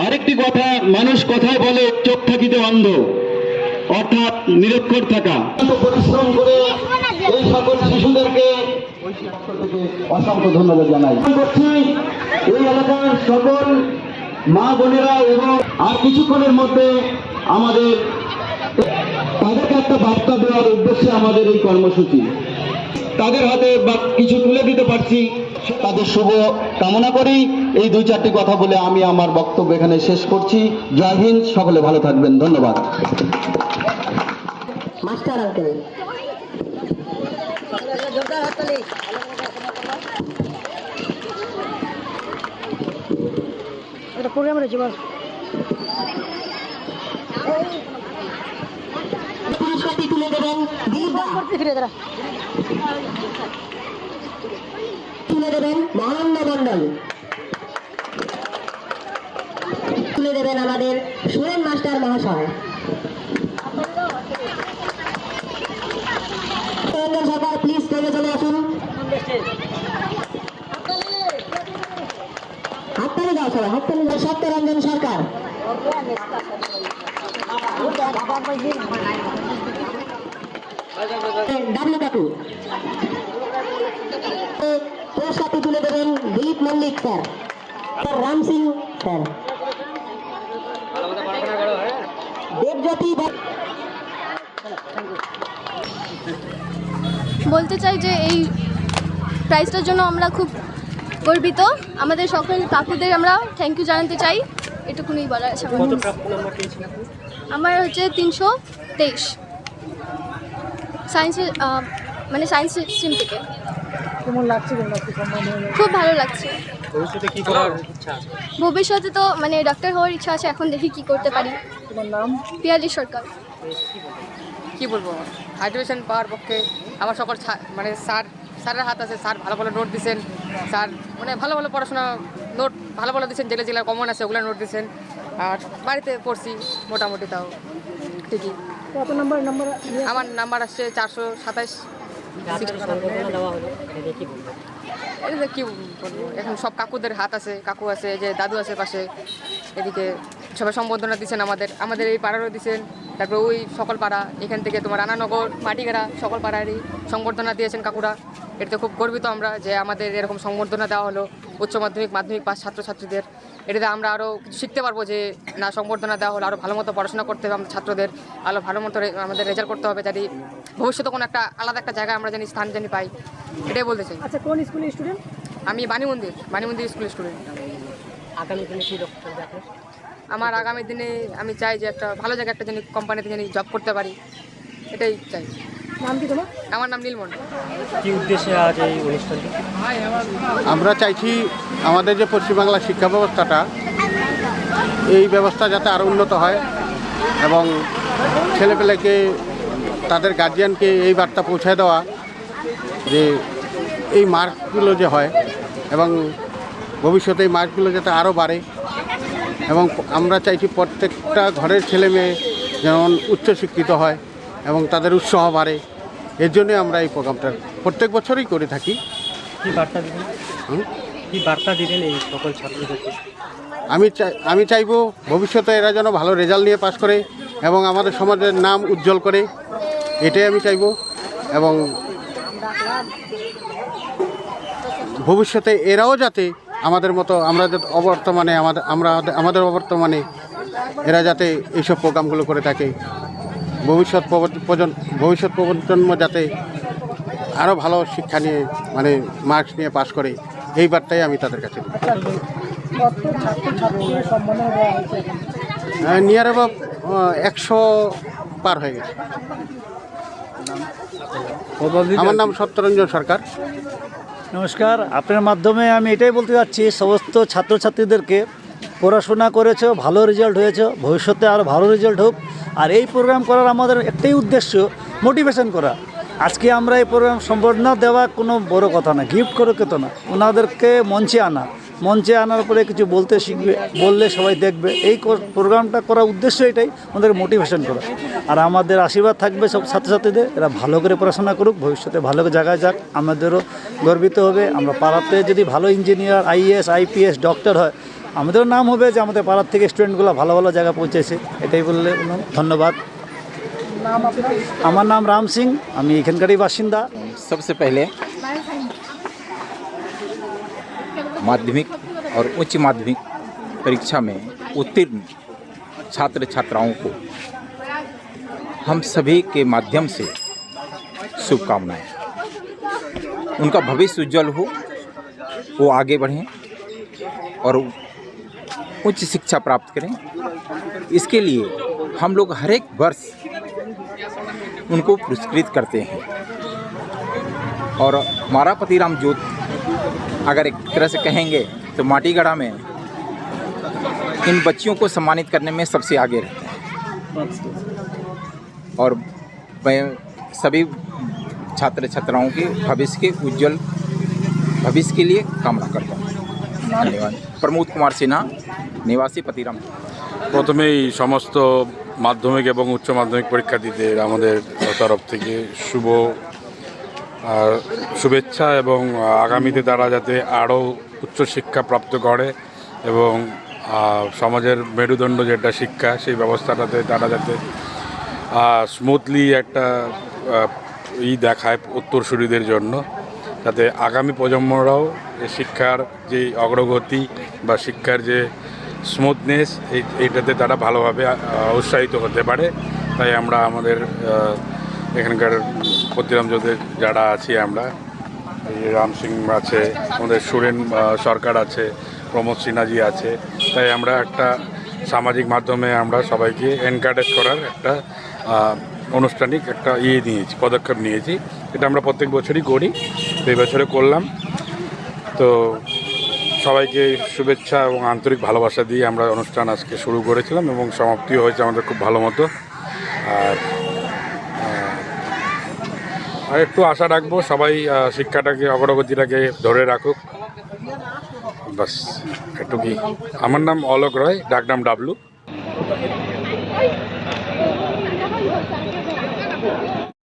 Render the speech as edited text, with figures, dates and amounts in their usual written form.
আরেকটি কথা, মানুষ কথায় বলে চোখ থাকিতে অন্ধ, অর্থাৎ নিরক্ষর থাকা। পরিশ্রম করে এই সকল শিশুদেরকে অসংখ্য ধন্যবাদ জানাই। এই এলাকার সকল মা বোনেরা এবং আর কিছুক্ষণের মধ্যে আমাদের তাদেরকে একটা বার্তা দেওয়ার উদ্দেশ্যে আমাদের এই কর্মসূচি। তাদের হাতে কিছু তুলে দিতে পারছি, তাদের শুভ কামনা করেই এই 2-4টি কথা বলে আমি আমার বক্তব্য এখানে শেষ করছি। জয় হিন্দ, সকলে ভালো থাকবেন, ধন্যবাদ। মাস্টার আঙ্কেল এটা প্রোগ্রাম রয়েছে বল। পুরস্কারটি তুলে দেবেন তুলে দেবেন মহানন্দ মন্ডল, তুলে দেবেন আমাদের সুরেন মাস্টার মহাশয়। সরকার প্লিজ স্টেজে চলে আসুন। হাততালি দাও সবাই, হাততালি দাও। সত্যরঞ্জন সরকার, ডাবলু কাকু। পুরস্কারটি তুলে দেবেন দিলীপ মল্লিক স্যার, রাম সিং স্যার, দেবজ্যোতি। বলতে চাই যে এই প্রাইজটার জন্য আমরা খুব গর্বিত। আমাদের সকল কাকুদের আমরা থ্যাংক ইউ জানাতে চাই, এটুকুনি বলার আছে। আমার হচ্ছে 323 সায়েন্সের, মানে সায়েন্স স্ট্রিম থেকে। কেমন লাগছে? খুব ভালো লাগছে। ভবিষ্যতে কি করার ইচ্ছা? ভবিষ্যতে তো মানে ডাক্তার হওয়ার ইচ্ছা আছে, এখন দেখি কি করতে পারি। তোমার নাম? পিয়ালি সরকার। কি বলবো, হাইড্রেশন পাওয়ার পক্ষে আমার সকল মানে স্যারের হাত আছে। স্যার ভালো ভালো নোট দিচ্ছেন, স্যার মানে ভালো ভালো পড়াশোনা নোট ভালো ভালো দিচ্ছেন, জেলে জেলার কমন আছে ওগুলো নোট দিচ্ছেন। আর বাড়িতে পড়ছি মোটামুটি, তাও ঠিকই। কত নাম্বার? আমার নাম্বার আসছে 427। এটা কি বলবো, এখন সব কাকুদের হাত আছে, কাকু আছে, যে দাদু আছে পাশে, এদিকে সবাই সম্বর্ধনা দিচ্ছেন। আমাদের এই পাড়ারও দিচ্ছেন, তারপরে ওই সকল পাড়া, এখান থেকে তোমার রানানগর, মাটিগেরা, সকল পাড়ারই সংবর্ধনা দিয়েছেন কাকুরা। এটাতে খুব গর্বিত আমরা যে আমাদের এরকম সংবর্ধনা দেওয়া হলো উচ্চ মাধ্যমিক, মাধ্যমিক পাস ছাত্রছাত্রীদের। এটাতে আমরা আরও কিছু শিখতে পারবো, যে না সংবর্ধনা দেওয়া হলো, আরও ভালো মতো পড়াশোনা করতে হবে আমাদের ছাত্রদের, আরও ভালো মতো আমাদের রেজাল্ট করতে হবে, যাতে ভবিষ্যতে কোনো একটা আলাদা একটা জায়গায় আমরা জানি স্থান জানি পাই, এটাই বলতে চাই। আচ্ছা, কোন স্কুলের স্টুডেন্ট? আমি বাণীমন্দির স্কুলের স্টুডেন্ট। আগামী দিনে কি লক্ষ্য রাখবে? আমার আগামী দিনে আমি চাই যে একটা ভালো জায়গায় একটা জানি কোম্পানিতে জানি জব করতে পারি, এটাই চাই। নাম কি তোমার? আমার নাম নীলমন। কি উদ্দেশ্যে আজ এই অনুষ্ঠানটি? আমরা চাইছি আমাদের যে পশ্চিমবাংলার শিক্ষা ব্যবস্থাটা, এই ব্যবস্থা যাতে আরও উন্নত হয় এবং ছেলেপেলেকে, তাদের গার্জিয়ানকে এই বার্তা পৌঁছায় দেওয়া যে এই মার্কগুলো যে হয় এবং ভবিষ্যতে এই মার্কগুলো যাতে আরও বাড়ে। এবং আমরা চাইছি প্রত্যেকটা ঘরের ছেলে মেয়ে যেমন উচ্চশিক্ষিত হয় এবং তাদের উৎসাহ বাড়ে। এর জন্য আমরা এই প্রোগ্রামটা প্রত্যেক বছরই করে থাকি। কি বার্তা দিবেন? কি বার্তা দিবেন এই সকল ছাত্রদেরকে? আমি চাইব ভবিষ্যতে এরা যেন ভালো রেজাল্ট নিয়ে পাশ করে এবং আমাদের সমাজের নাম উজ্জ্বল করে, এটাই আমি চাইব। এবং ভবিষ্যতে এরাও যাতে আমাদের মতো, আমরা যাতে অবর্তমানে আমাদের অবর্তমানে এরা যাতে এইসব প্রোগ্রামগুলো করে থাকে, ভবিষ্যৎ প্রজন্ম যাতে আরও ভালো শিক্ষা নিয়ে, মানে মার্কস নিয়ে পাশ করে, এই বার্তাই আমি তাদের কাছে দিই। নিয়ার অ্যাবাউট 100 পার হয়ে গেছে। আমার নাম সত্যরঞ্জন সরকার। নমস্কার, আপনার মাধ্যমে আমি এটাই বলতে চাচ্ছি সমস্ত ছাত্রছাত্রীদেরকে, পড়াশোনা করেছো, ভালো রেজাল্ট হয়েছে, ভবিষ্যতে আরও ভালো রেজাল্ট হোক। আর এই প্রোগ্রাম করার আমাদের একটাই উদ্দেশ্য, মোটিভেশন করা। আজকে আমরা এই প্রোগ্রাম সম্বর্ধনা দেওয়া কোনো বড় কথা না, গিফট করে তো না, ওনাদেরকে মঞ্চে আনার পরে কিছু বলতে শিখবে, বললে সবাই দেখবে। এই প্রোগ্রামটা করার উদ্দেশ্য এটাই, ওদের মোটিভেশন করা। আর আমাদের আশীর্বাদ থাকবে সব ছাত্রছাত্রীদের, এরা ভালো করে পড়াশোনা করুক, ভবিষ্যতে ভালো জায়গায় যাক, আমাদেরও গর্বিত হবে। আমরা পাড়াতে যদি ভালো ইঞ্জিনিয়ার, IAS, IPS, ডক্টর হয়, আমাদেরও নাম হবে যে আমাদের পাড়ার থেকে স্টুডেন্টগুলো ভালো ভালো জায়গায় পৌঁছেছে, এটাই বললে ধন্যবাদ। আমার নাম রাম সিং, আমি এখানকারই বাসিন্দা। सबसे पहले माध्यमिक और उच्च माध्यमिक परीक्षा में उत्तीर्ण छात्र छात्राओं को हम सभी के माध्यम से शुभकामनाएं। उनका भविष्य उज्जवल हो, वो आगे बढ़ें और उच्च शिक्षा प्राप्त करें। इसके लिए हम लोग हर एक वर्ष उनको पुरस्कृत करते हैं। और हमारा पतिराम जोत अगर एक तरह से कहेंगे तो माटीगढ़ा में इन बच्चियों को सम्मानित करने में सबसे आगे रहता है। और मैं सभी छात्र छात्राओं के भविष्य के उज्जवल भविष्य के लिए कामना करता हूँ। धन्यवाद। प्रमोद कुमार सिन्हा, निवासी पतिराम। প্রথমেই সমস্ত মাধ্যমিক এবং উচ্চ মাধ্যমিক পরীক্ষার্থীদের আমাদের তরফ থেকে শুভেচ্ছা এবং আগামীতে তারা যাতে আরও উচ্চশিক্ষা প্রাপ্ত করে এবং সমাজের মেরুদণ্ড যেটা শিক্ষা, সেই ব্যবস্থাটাতে তারা যাতে স্মুথলি একটা দেখায় উত্তরসূরিদের জন্য, যাতে আগামী প্রজন্মরাও শিক্ষার যে অগ্রগতি বা শিক্ষার যে স্মুথনেস এইটাতে তারা ভালোভাবে উৎসাহিত হতে পারে। তাই আমরা আমাদের এখানকার পতিরাম যোধের যারা আছি, আমরা এই রাম সিং আছে, আমাদের সুরেন সরকার আছে, প্রমোদ সিনহাজি আছে, তাই আমরা একটা সামাজিক মাধ্যমে আমরা সবাইকে এনকারেজ করার একটা আনুষ্ঠানিক একটা পদক্ষেপ নিয়েছি। এটা আমরা প্রত্যেক বছরই করি, এই বছরে করলাম। তো সবাইকে শুভেচ্ছা এবং আন্তরিক ভালোবাসা দিয়ে আমরা অনুষ্ঠান আজকে শুরু করেছিলাম এবং সমাপ্তিও হয়েছে আমাদের খুব ভালো মতো। আর একটু আশা রাখবো সবাই শিক্ষাটাকে, অগ্রগতিটাকে ধরে রাখুক, বাস একটু কি। আমার নাম অলোক রায়, ডাকনাম ডাবলু।